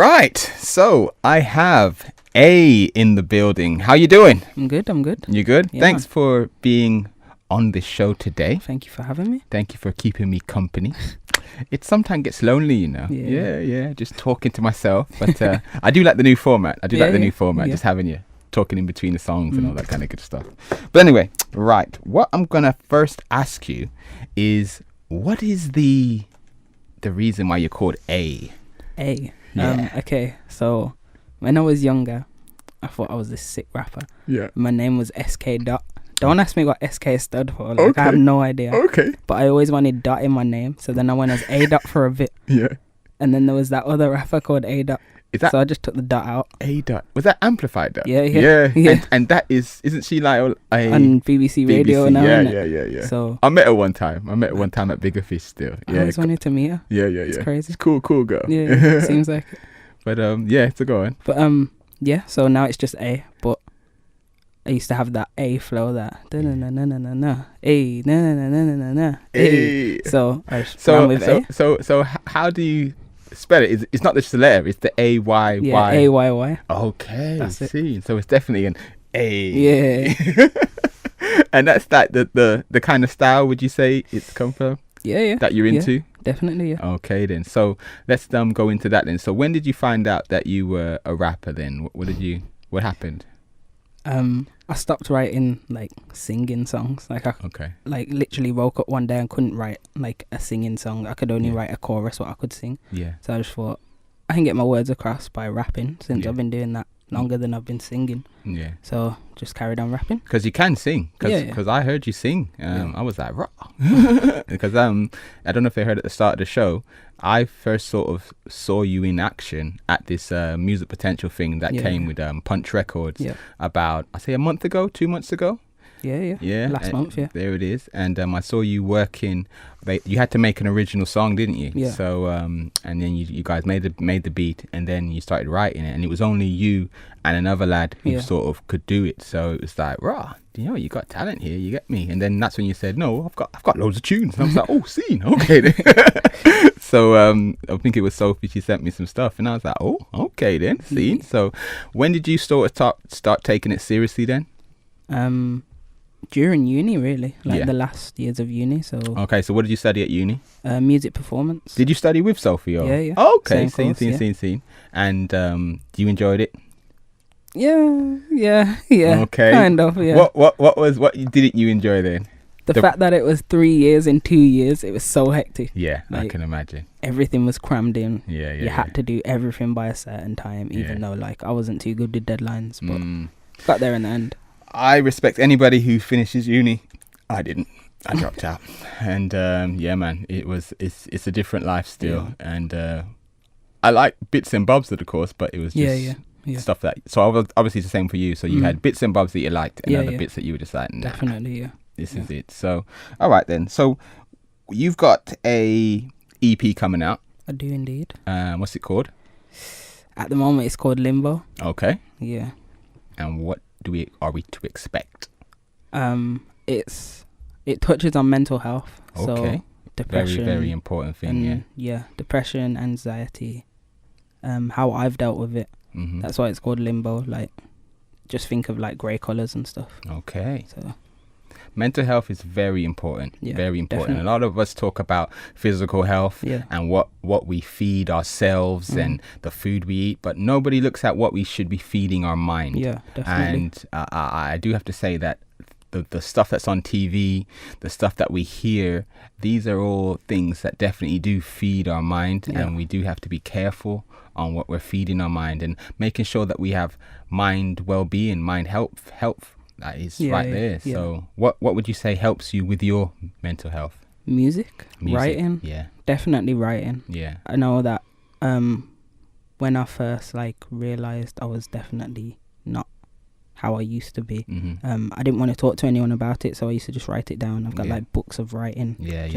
Right, so I have A in the building. How you doing? I'm good. You good? Yeah. Thanks for being on this show today. Thank you for having me. Thank you for keeping me company. It sometimes gets lonely, you know. Yeah. Yeah, just talking to myself. But I do like the new format. Just having you talking in between the songs and all that kind of good stuff. But anyway, right, what I'm going to first ask you is, what is the reason why you're called A? A. Yeah. Okay, so when I was younger, I thought I was this sick rapper. Yeah. My name was SK Dot. Don't ask me what SK stood for. Like, Okay. I have no idea. Okay. But I always wanted Dot in my name, so then I went as A Dot for a bit. Yeah. And then there was that other rapper called A Dot. Is that So I just took the dot out. A dot? Was that amplified dot? Yeah. And that isn't she like On BBC Radio now, innit? Yeah. So I met her one time. at Bigger Fish still. I always wanted to meet her. Yeah. It's crazy. She's cool girl. Yeah, seems like it. But yeah, so go on. But yeah, so now it's just A, but I used to have that A flow, that na A na. Hey. So I just ran with A. So how do you spell it? It's not just the letter, it's the AYY. Yeah, AYY. Okay. That's it. See. So it's definitely an A. Yeah. And that's that the kind of style, would you say it's come from? Yeah. That you're into? Yeah, definitely, yeah. Okay then. So let's go into that then. So when did you find out that you were a rapper then? What happened? I stopped writing like singing songs. Like I literally woke up one day and couldn't write like a singing song. I could only write a chorus what I could sing. Yeah. So I just thought I can get my words across by rapping, since I've been doing that longer than I've been singing. Yeah. So just carried on rapping. Because you can sing. Because I heard you sing. I was like, raw. Because I don't know if they heard at the start of the show, I first sort of saw you in action at this music potential thing that came with Punch Records about, I say, 2 months ago. Yeah. Last month, yeah. There it is. And I saw you working. You had to make an original song, didn't you? Yeah. So and then you guys made the beat, and then you started writing it, and it was only you and another lad who sort of could do it. So it was like, rah, you got talent here, you get me. And then that's when you said, no, I've got loads of tunes. And I was like, oh, scene, okay then. So I think it was Sophie. She sent me some stuff, and I was like, oh, okay then, scene. So when did you start taking it seriously then? During uni, really, the last years of uni. So okay, so what did you study at uni? Music performance. Did you study with Sophie? Or? Yeah. Okay, Same course. scene. And you enjoyed it? Yeah. Okay. Kind of, yeah. What didn't you enjoy then? The fact that it was 3 years in 2 years, it was so hectic. Yeah, I can imagine. Everything was crammed in. Yeah. You had to do everything by a certain time, even though I wasn't too good with deadlines, but got there in the end. I respect anybody who finishes uni. I didn't. I dropped out. And yeah, man, it's a different life still. Yeah. And I like bits and bobs of the course, but it was just stuff that. So I was obviously it's the same for you. So you had bits and bobs that you liked, and other bits that you were just like, nah, definitely, yeah. This is it. So all right then. So you've got a EP coming out. I do indeed. What's it called? At the moment, it's called Limbo. Okay. Yeah. And what are we to expect? It touches on mental health. Okay. So depression. Very, very important thing. Yeah, depression, anxiety. How I've dealt with it. Mm-hmm. That's why it's called Limbo. Just think of grey colours and stuff. Okay. So mental health is very important. Yeah, very important. definitely. A lot of us talk about physical health and what we feed ourselves and the food we eat, but nobody looks at what we should be feeding our mind. Yeah, definitely. And I do have to say that the stuff that's on TV, the stuff that we hear, these are all things that definitely do feed our mind, and we do have to be careful on what we're feeding our mind and making sure that we have mind well-being, mind health. That is right there. Yeah. So what would you say helps you with your mental health? Music, writing. Yeah. Definitely writing. Yeah. I know that when I first realised I was definitely not how I used to be, I didn't want to talk to anyone about it, so I used to just write it down. I've got books of writing,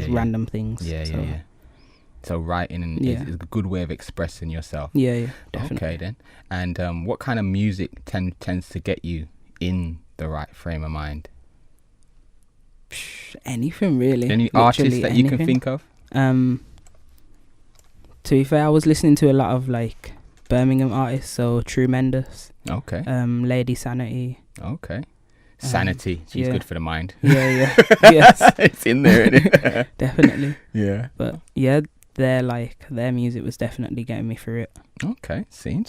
random things. Yeah. So writing is a good way of expressing yourself. Yeah, definitely. Okay then. And what kind of music tends to get you in the right frame of mind? Anything really. Any artists that you can think of? To be fair, I was listening to a lot of Birmingham artists, so Tremendous. Okay. Lady Sanity. Okay. Sanity. She's good for the mind. Yeah. Yes. It's in there, isn't it? Definitely. Yeah. But yeah, their music was definitely getting me through it. Okay. Seen.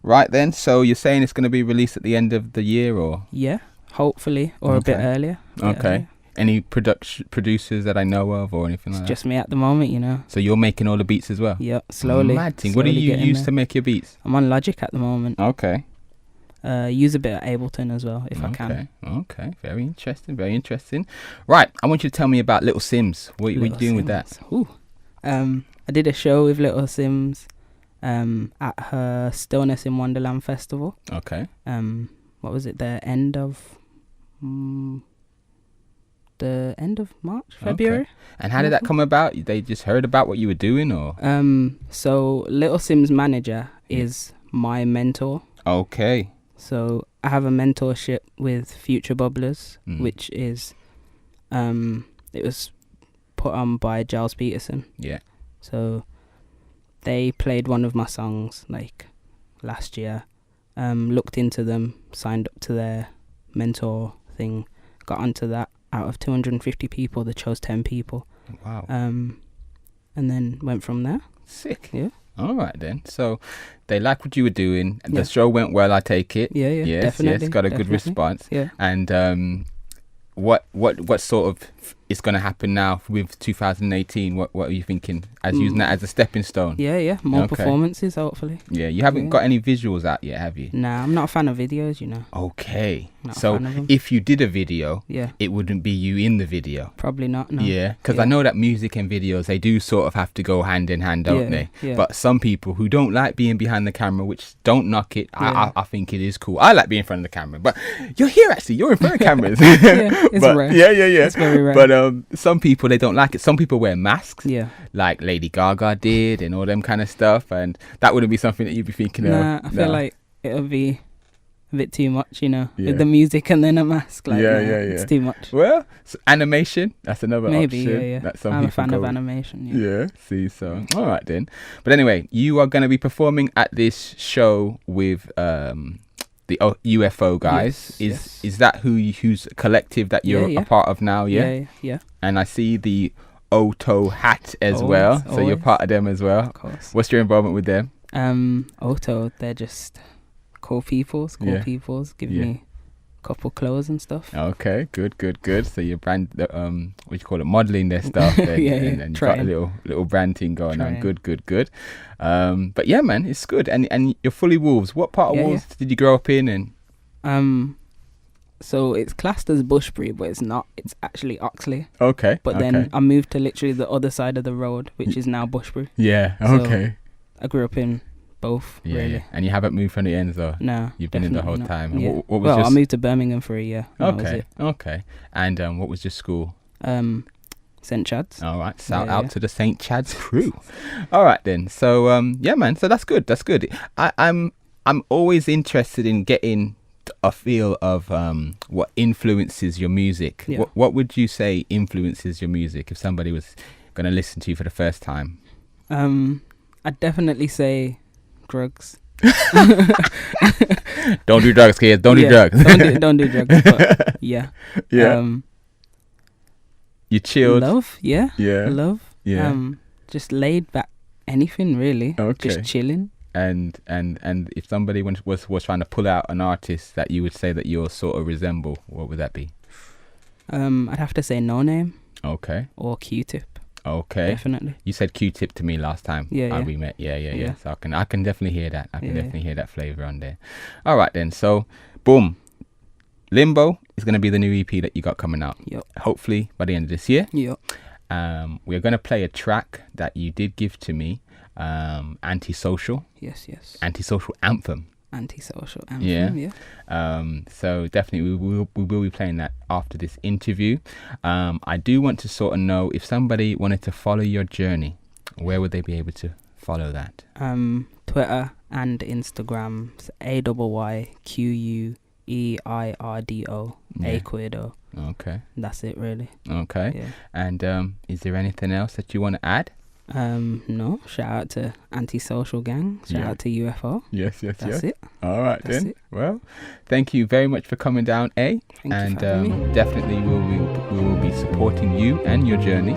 Right then. So you're saying it's going to be released at the end of the year, or? Yeah. Hopefully, or a bit earlier. Okay. Any producers that I know of or anything like that? It's just me at the moment, you know. So you're making all the beats as well? Yeah, slowly. Mad thing. What do you use to make your beats? I'm on Logic at the moment. Okay. Use a bit of Ableton as well, if I can. Okay. Very interesting. Right. I want you to tell me about Little Simz. What are you doing with that? Ooh. I did a show with Little Simz at her Stillness in Wonderland festival. Okay. What was it? The end of March, February. Okay. And how did that come about? They just heard about what you were doing, or? So Little Simz manager is my mentor. Okay. So I have a mentorship with Future Bubblers, which is it was put on by Giles Peterson. Yeah. So they played one of my songs like last year. Looked into them, signed up to their mentor thing, got onto that. Out of 250 people, they chose 10 people. Wow. And then went from there. Sick. Yeah. All right then. So they liked what you were doing. The show went well, I take it. Yeah. Yes, definitely. got a good response. Yeah. And what sort of is going to happen now with 2018? What are you thinking as using that as a stepping stone? Yeah. More performances, hopefully. Yeah. You haven't got any visuals out yet, have you? Nah, I'm not a fan of videos, you know. Okay. Not so a fan of them. if you did a video, Yeah. it wouldn't be you in the video. Probably not. No. Yeah, because I know that music and videos, they do sort of have to go hand in hand, don't they? Yeah. But some people who don't like being behind the camera, which don't knock it, I think it is cool. I like being in front of the camera, but you're here actually. You're in front of cameras. It's rare. Yeah. It's very rare. But some people, they don't like it. Some people wear masks. Yeah. Like Lady Gaga did and all them kind of stuff, and that wouldn't be something that you'd be thinking of. I feel like it'll be a bit too much, you know, with the music and then a mask. Like, it's too much. Well, so animation, that's another Maybe, option. yeah. That some I'm a people fan go of with. animation. Yeah, see, so all right then. But anyway, you are going to be performing at this show with the UFO guys. Is that who's a collective that you're a part of now? Yeah. And I see the Oto hat as well, so you're part of them as well. Of course. What's your involvement with them? Oto, they're just cool peoples. Give me a couple clothes and stuff. Okay, good. So your brand, what do you call it, modeling their stuff, and you've got a little brand thing going on. Good. But yeah, man, it's good. And you're fully Wolves. What part of Wolves did you grow up in? And so it's classed as Bushbury, but it's not. It's actually Oxley. Okay. But then I moved to literally the other side of the road, which is now Bushbury. Yeah. Okay. So I grew up in both, really. Yeah. And you haven't moved from the ends, though? No. You've been in the whole time. Yeah. What was I moved to Birmingham for a year. Okay. And what was your school? St. Chad's. All right. Shout out to the St. Chad's crew. All right, then. So, yeah, man. So that's good. I'm always interested in getting a feel of what influences your music. What would you say influences your music if somebody was going to listen to you for the first time? I'd definitely say drugs. Don't do drugs, kids. Don't do drugs. Don't do drugs. But yeah. You chilled. Love. Yeah. Love. Yeah. Just laid back. Anything really. Okay. Just chilling. And if somebody was trying to pull out an artist that you would say that you're sort of resemble, what would that be? I'd have to say No Name. Okay. Or Q-Tip. Okay. Definitely. You said Q-Tip to me last time. We met. Yeah. So I can definitely hear that. I can definitely hear that flavour on there. All right then. So, boom. Limbo is going to be the new EP that you got coming out. Yep. Hopefully by the end of this year. Yep. We're going to play a track that you did give to me. Antisocial. Yes. Antisocial anthem. Yeah. So definitely we will be playing that after this interview. I do want to sort of know if somebody wanted to follow your journey, where would they be able to follow that? Twitter and Instagram. AYYQUEIRDO. Aquiddo. Okay. That's it really. Okay. Yeah. And is there anything else that you want to add? No. Shout out to Antisocial Gang. Shout out to UFO. Yes. That's it. All right, That's then. it. Well, thank you very much for coming down, Thank you for having me. definitely we will be supporting you and your journey.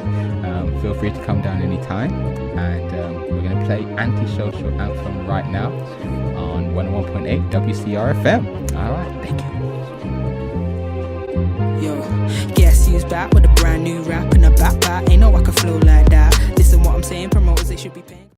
Feel free to come down anytime, and we're going to play Antisocial Anthem right now on 101.8 WCR FM. All right, thank you. Yo, guess who's back with a brand new rap and a backpack? Ain't no I can flow like that. Listen what I'm saying, promoters they should be paying.